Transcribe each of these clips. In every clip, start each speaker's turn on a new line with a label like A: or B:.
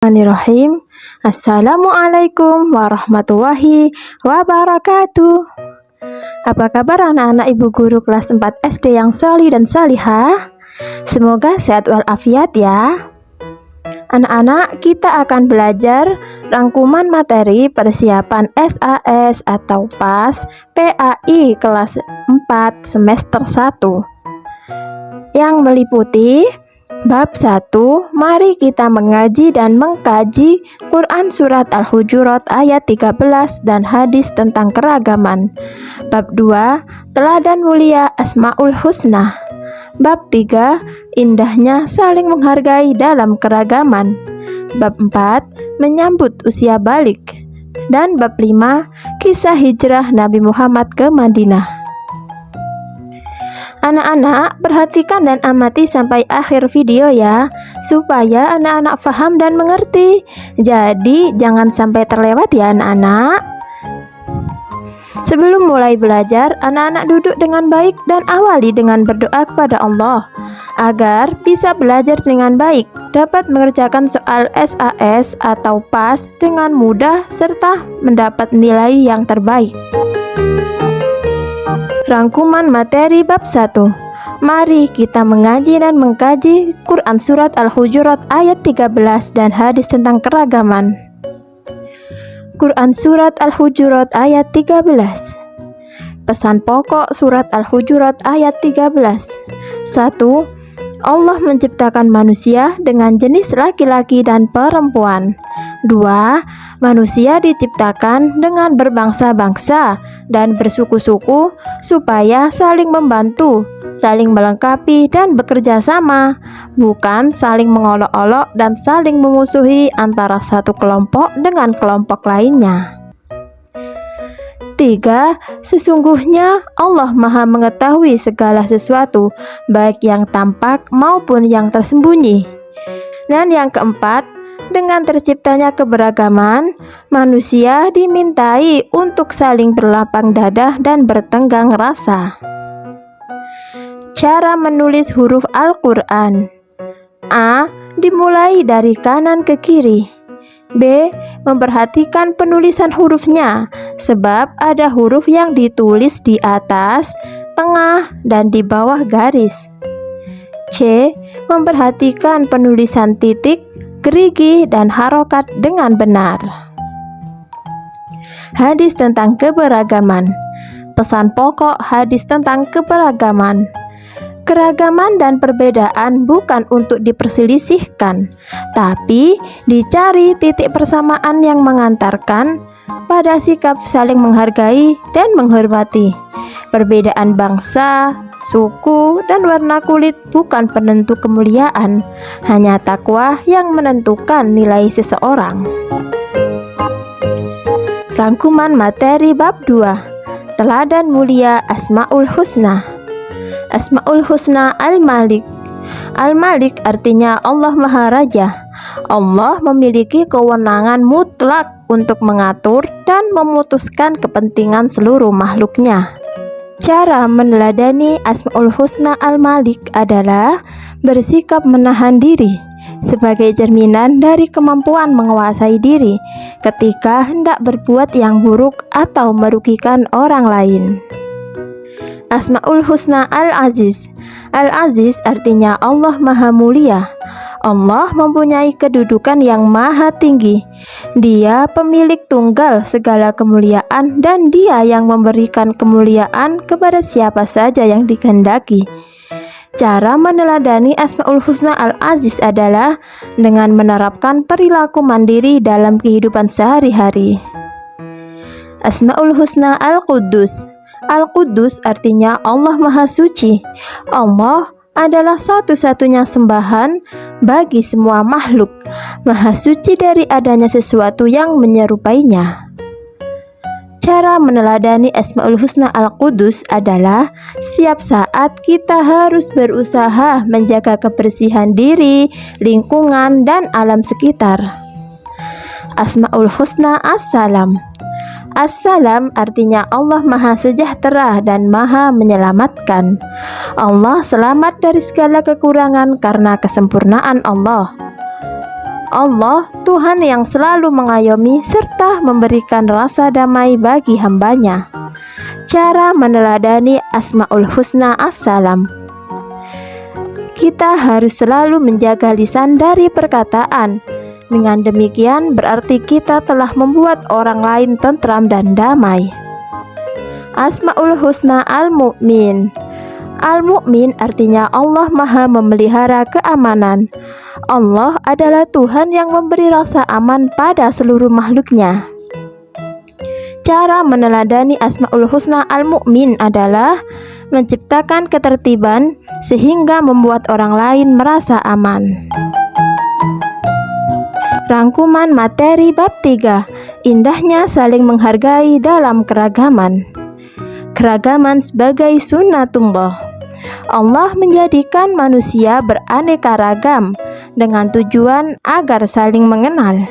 A: Bismillahirrahmanirrahim. Assalamualaikum warahmatullahi wabarakatuh. Apa kabar anak-anak ibu guru kelas 4 SD yang salih dan salihah? Semoga sehat walafiat ya. Anak-anak, kita akan belajar rangkuman materi persiapan SAS atau PAS PAI kelas 4 semester 1 yang meliputi Bab 1, mari kita mengaji dan mengkaji Quran Surat Al-Hujurat ayat 13 dan hadis tentang keragaman. Bab 2, teladan mulia Asmaul Husna. Bab 3, indahnya saling menghargai dalam keragaman. Bab 4, menyambut usia balik. Dan bab 5, kisah hijrah Nabi Muhammad ke Madinah. Anak-anak, perhatikan dan amati sampai akhir video ya, supaya anak-anak paham dan mengerti. Jadi, jangan sampai terlewat ya anak-anak. Sebelum mulai belajar, anak-anak duduk dengan baik dan awali dengan berdoa kepada Allah agar bisa belajar dengan baik, dapat mengerjakan soal SAS atau PAS dengan mudah serta mendapat nilai yang terbaik. Rangkuman materi bab 1. Mari kita mengaji dan mengkaji Quran Surat Al-Hujurat ayat 13 dan hadis tentang keragaman. Quran Surat Al-Hujurat ayat 13. Pesan pokok Surat Al-Hujurat ayat 13. 1. Allah menciptakan manusia dengan jenis laki-laki dan perempuan. 2. Manusia diciptakan dengan berbangsa-bangsa dan bersuku-suku supaya saling membantu, saling melengkapi dan bekerja sama, bukan saling mengolok-olok dan saling memusuhi antara satu kelompok dengan kelompok lainnya. 3. Sesungguhnya Allah Maha mengetahui segala sesuatu, baik yang tampak maupun yang tersembunyi. Dan yang keempat, dengan terciptanya keberagaman, manusia dimintai untuk saling berlapang dada dan bertenggang rasa. Cara menulis huruf Al-Quran. A. Dimulai dari kanan ke kiri. B. Memperhatikan penulisan hurufnya, sebab ada huruf yang ditulis di atas, tengah, dan di bawah garis. C. Memperhatikan penulisan titik, gerigi, dan harokat dengan benar. Hadis tentang keberagaman. Pesan pokok hadis tentang keberagaman. Keragaman dan perbedaan bukan untuk diperselisihkan, tapi dicari titik persamaan yang mengantarkan pada sikap saling menghargai dan menghormati. Perbedaan bangsa, suku, dan warna kulit bukan penentu kemuliaan, hanya takwa yang menentukan nilai seseorang. Rangkuman materi bab 2. Teladan mulia Asmaul Husna. Asmaul Husna Al-Malik. Al-Malik artinya Allah Maha Raja. Allah memiliki kewenangan mutlak untuk mengatur dan memutuskan kepentingan seluruh makhluknya. Cara meneladani Asmaul Husna Al-Malik adalah bersikap menahan diri sebagai cerminan dari kemampuan menguasai diri ketika hendak berbuat yang buruk atau merugikan orang lain. Asmaul Husna Al-Aziz. Al-Aziz artinya Allah Maha Mulia. Allah mempunyai kedudukan yang maha tinggi. Dia pemilik tunggal segala kemuliaan dan Dia yang memberikan kemuliaan kepada siapa saja yang dikehendaki. Cara meneladani Asmaul Husna Al-Aziz adalah dengan menerapkan perilaku mandiri dalam kehidupan sehari-hari. Asmaul Husna Al-Quddus. Al-Quddus artinya Allah Maha Suci. Allah adalah satu-satunya sembahan bagi semua makhluk, Maha Suci dari adanya sesuatu yang menyerupainya. Cara meneladani Asmaul Husna Al-Quddus adalah setiap saat kita harus berusaha menjaga kebersihan diri, lingkungan, dan alam sekitar. Asmaul Husna As-Salam. As-Salam artinya Allah Maha Sejahtera dan Maha Menyelamatkan. Allah selamat dari segala kekurangan karena kesempurnaan Allah. Allah, Tuhan yang selalu mengayomi serta memberikan rasa damai bagi hambanya. Cara meneladani Asmaul Husna As-Salam. Kita harus selalu menjaga lisan dari perkataan. Dengan demikian berarti kita telah membuat orang lain tentram dan damai. Asmaul Husna Al-Mu'min. Al-Mu'min artinya Allah Maha memelihara keamanan. Allah adalah Tuhan yang memberi rasa aman pada seluruh makhluknya. Cara meneladani Asmaul Husna Al-Mu'min adalah menciptakan ketertiban sehingga membuat orang lain merasa aman. Rangkuman materi bab 3. Indahnya saling menghargai dalam keragaman. Keragaman sebagai sunnatullah. Allah menjadikan manusia beraneka ragam dengan tujuan agar saling mengenal,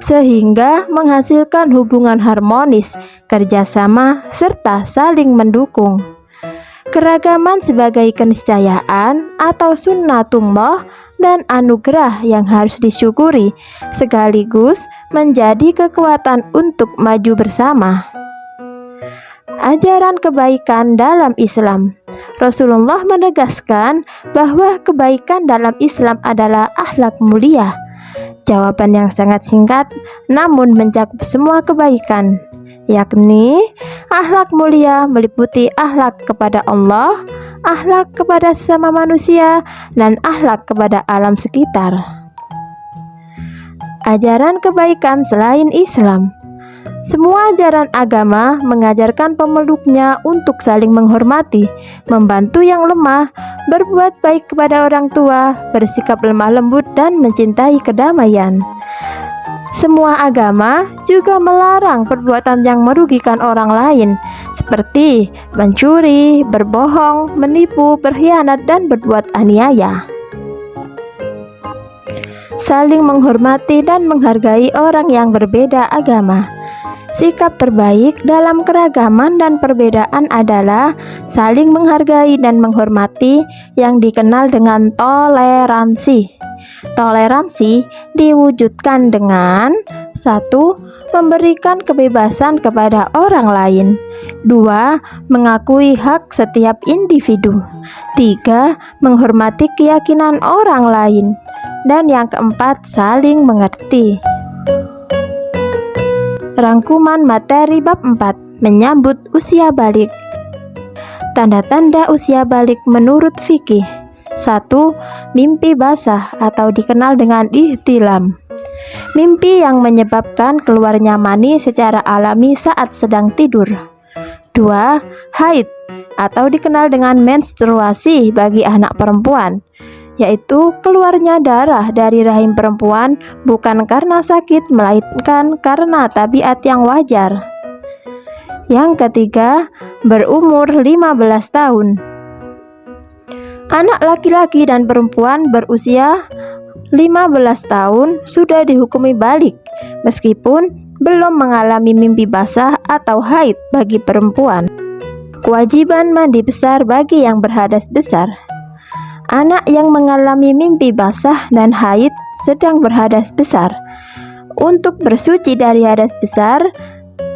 A: sehingga menghasilkan hubungan harmonis, kerjasama, serta saling mendukung. Keragaman sebagai keniscayaan atau sunnatullah dan anugerah yang harus disyukuri, sekaligus menjadi kekuatan untuk maju bersama. Ajaran kebaikan dalam Islam. Rasulullah menegaskan bahwa kebaikan dalam Islam adalah akhlak mulia. Jawaban yang sangat singkat namun mencakup semua kebaikan, yakni akhlak mulia meliputi akhlak kepada Allah, akhlak kepada sesama manusia, dan akhlak kepada alam sekitar. Ajaran kebaikan selain Islam. Semua ajaran agama mengajarkan pemeluknya untuk saling menghormati, membantu yang lemah, berbuat baik kepada orang tua, bersikap lemah lembut, dan mencintai kedamaian. Semua agama juga melarang perbuatan yang merugikan orang lain, seperti mencuri, berbohong, menipu, berkhianat, dan berbuat aniaya. Saling menghormati dan menghargai orang yang berbeda agama. Sikap terbaik dalam keragaman dan perbedaan adalah saling menghargai dan menghormati yang dikenal dengan toleransi. Toleransi diwujudkan dengan 1. Memberikan kebebasan kepada orang lain. 2. Mengakui hak setiap individu. 3. Menghormati keyakinan orang lain. Dan yang keempat, saling mengerti. Rangkuman materi bab 4. Menyambut usia balik. Tanda-tanda usia balik menurut fikih. 1. Mimpi basah atau dikenal dengan ihtilam. Mimpi yang menyebabkan keluarnya mani secara alami saat sedang tidur. 2. Haid atau dikenal dengan menstruasi bagi anak perempuan, yaitu keluarnya darah dari rahim perempuan bukan karena sakit melainkan karena tabiat yang wajar. Yang ketiga, berumur 15 tahun. Anak laki-laki dan perempuan berusia 15 tahun sudah dihukumi balik meskipun belum mengalami mimpi basah atau haid bagi perempuan. Kewajiban mandi besar bagi yang berhadas besar. Anak yang mengalami mimpi basah dan haid sedang berhadas besar. Untuk bersuci dari hadas besar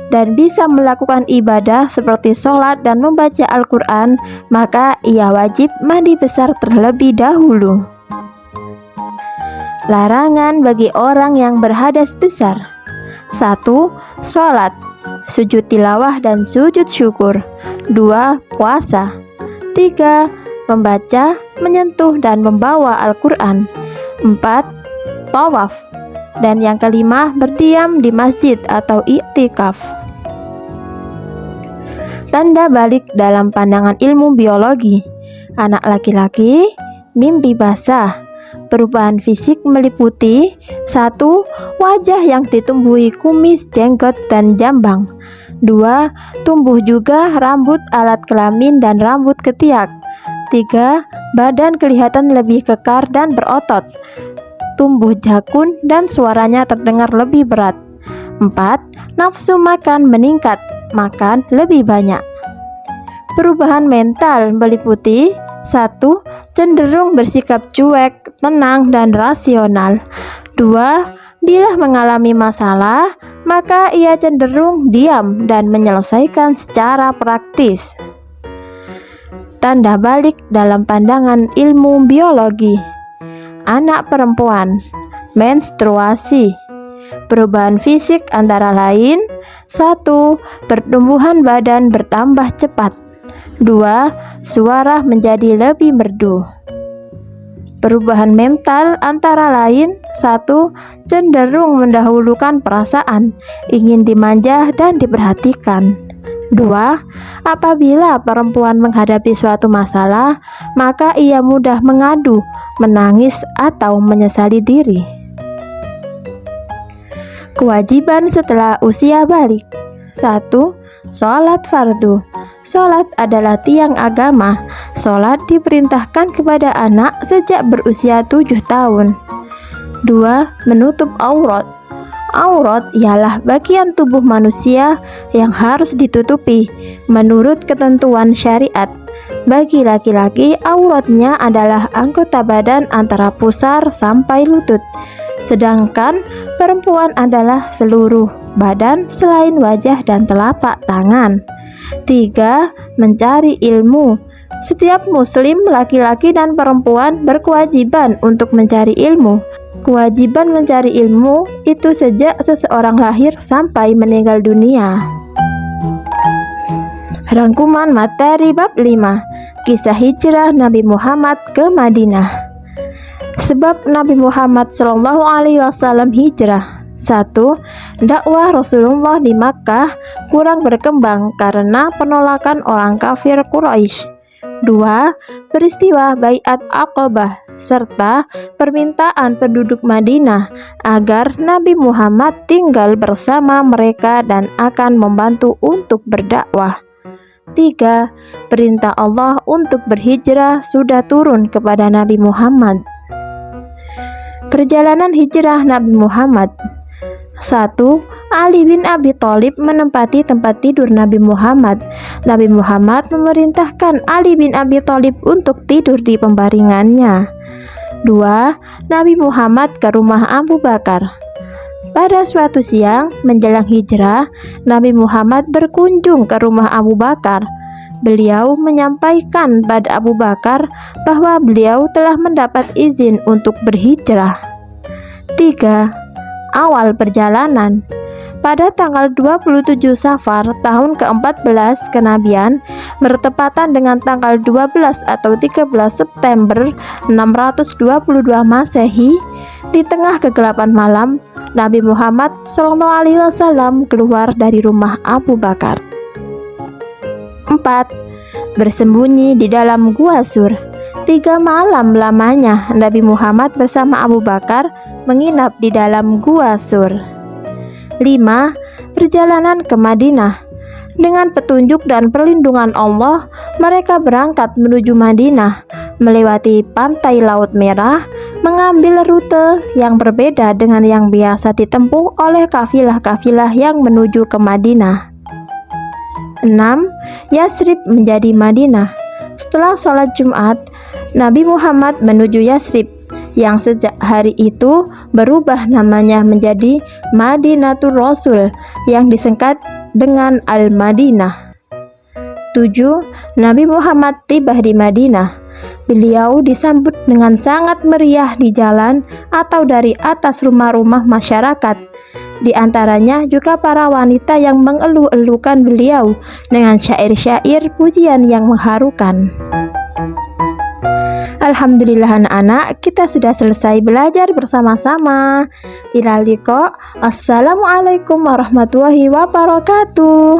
A: dan bisa melakukan ibadah seperti sholat dan membaca Al-Quran, maka ia wajib mandi besar terlebih dahulu. Larangan bagi orang yang berhadas besar. 1. Sholat, sujud tilawah dan sujud syukur. 2. Puasa. 3. Membaca, menyentuh, dan membawa Al-Quran. 4. Tawaf. Dan yang kelima, berdiam di masjid atau i'tikaf. Tanda balik dalam pandangan ilmu biologi. Anak laki-laki, mimpi basah. Perubahan fisik meliputi 1. Wajah yang ditumbuhi kumis, jenggot, dan jambang. 2. Tumbuh juga rambut alat kelamin dan rambut ketiak. 3. Badan kelihatan lebih kekar dan berotot, tumbuh jakun dan suaranya terdengar lebih berat. 4. Nafsu makan meningkat, makan lebih banyak. Perubahan mental meliputi 1. Cenderung bersikap cuek, tenang, dan rasional. 2. Bila mengalami masalah, maka ia cenderung diam dan menyelesaikan secara praktis. Tanda balik dalam pandangan ilmu biologi. Anak perempuan, menstruasi. Perubahan fisik antara lain: 1. Pertumbuhan badan bertambah cepat. 2. Suara menjadi lebih merdu. Perubahan mental antara lain: 1. Cenderung mendahulukan perasaan, ingin dimanja dan diperhatikan. 2. Apabila perempuan menghadapi suatu masalah, maka ia mudah mengadu, menangis, atau menyesali diri. Kewajiban setelah usia balik. 1. Sholat fardu. Sholat adalah tiang agama. Sholat diperintahkan kepada anak sejak berusia 7 tahun. 2. Menutup aurat. Aurat ialah bagian tubuh manusia yang harus ditutupi menurut ketentuan syariat. Bagi laki-laki, auratnya adalah anggota badan antara pusar sampai lutut, sedangkan perempuan adalah seluruh badan selain wajah dan telapak tangan. 3. Mencari ilmu. Setiap muslim, laki-laki dan perempuan, berkewajiban untuk mencari ilmu. Kewajiban mencari ilmu itu sejak seseorang lahir sampai meninggal dunia. Rangkuman materi bab 5. Kisah hijrah Nabi Muhammad ke Madinah. Sebab Nabi Muhammad SAW hijrah. 1. Dakwah Rasulullah di Makkah kurang berkembang karena penolakan orang kafir Quraisy. 2. Peristiwa Baiat Aqabah serta permintaan penduduk Madinah agar Nabi Muhammad tinggal bersama mereka dan akan membantu untuk berdakwah. 3. Perintah Allah untuk berhijrah sudah turun kepada Nabi Muhammad. Perjalanan hijrah Nabi Muhammad. 1. Ali bin Abi Thalib menempati tempat tidur Nabi Muhammad. Nabi Muhammad memerintahkan Ali bin Abi Thalib untuk tidur di pembaringannya. 2. Nabi Muhammad ke rumah Abu Bakar. Pada suatu siang menjelang hijrah, Nabi Muhammad berkunjung ke rumah Abu Bakar. Beliau menyampaikan pada Abu Bakar bahwa beliau telah mendapat izin untuk berhijrah. 3. Awal perjalanan. Pada tanggal 27 Safar tahun ke-14 kenabian, bertepatan dengan tanggal 12 atau 13 September 622 Masehi, di tengah kegelapan malam, Nabi Muhammad SAW keluar dari rumah Abu Bakar. 4. Bersembunyi di dalam Gua Sur. 3 malam lamanya Nabi Muhammad bersama Abu Bakar menginap di dalam Gua Sur. 5. Perjalanan ke Madinah. Dengan petunjuk dan perlindungan Allah, mereka berangkat menuju Madinah, melewati pantai Laut Merah, mengambil rute yang berbeda dengan yang biasa ditempuh oleh kafilah-kafilah yang menuju ke Madinah. 6. Yasrib menjadi Madinah. Setelah sholat Jumat, Nabi Muhammad menuju Yasrib, yang sejak hari itu berubah namanya menjadi Madinatul Rasul, yang disingkat dengan Al-Madinah. 7. Nabi Muhammad tiba di Madinah. Beliau disambut dengan sangat meriah di jalan atau dari atas rumah-rumah masyarakat. Di antaranya juga para wanita yang mengeluh-elukan beliau dengan syair-syair pujian yang mengharukan. Alhamdulillah anak-anak, kita sudah selesai belajar bersama-sama. Ilal liqa. Assalamualaikum warahmatullahi wabarakatuh.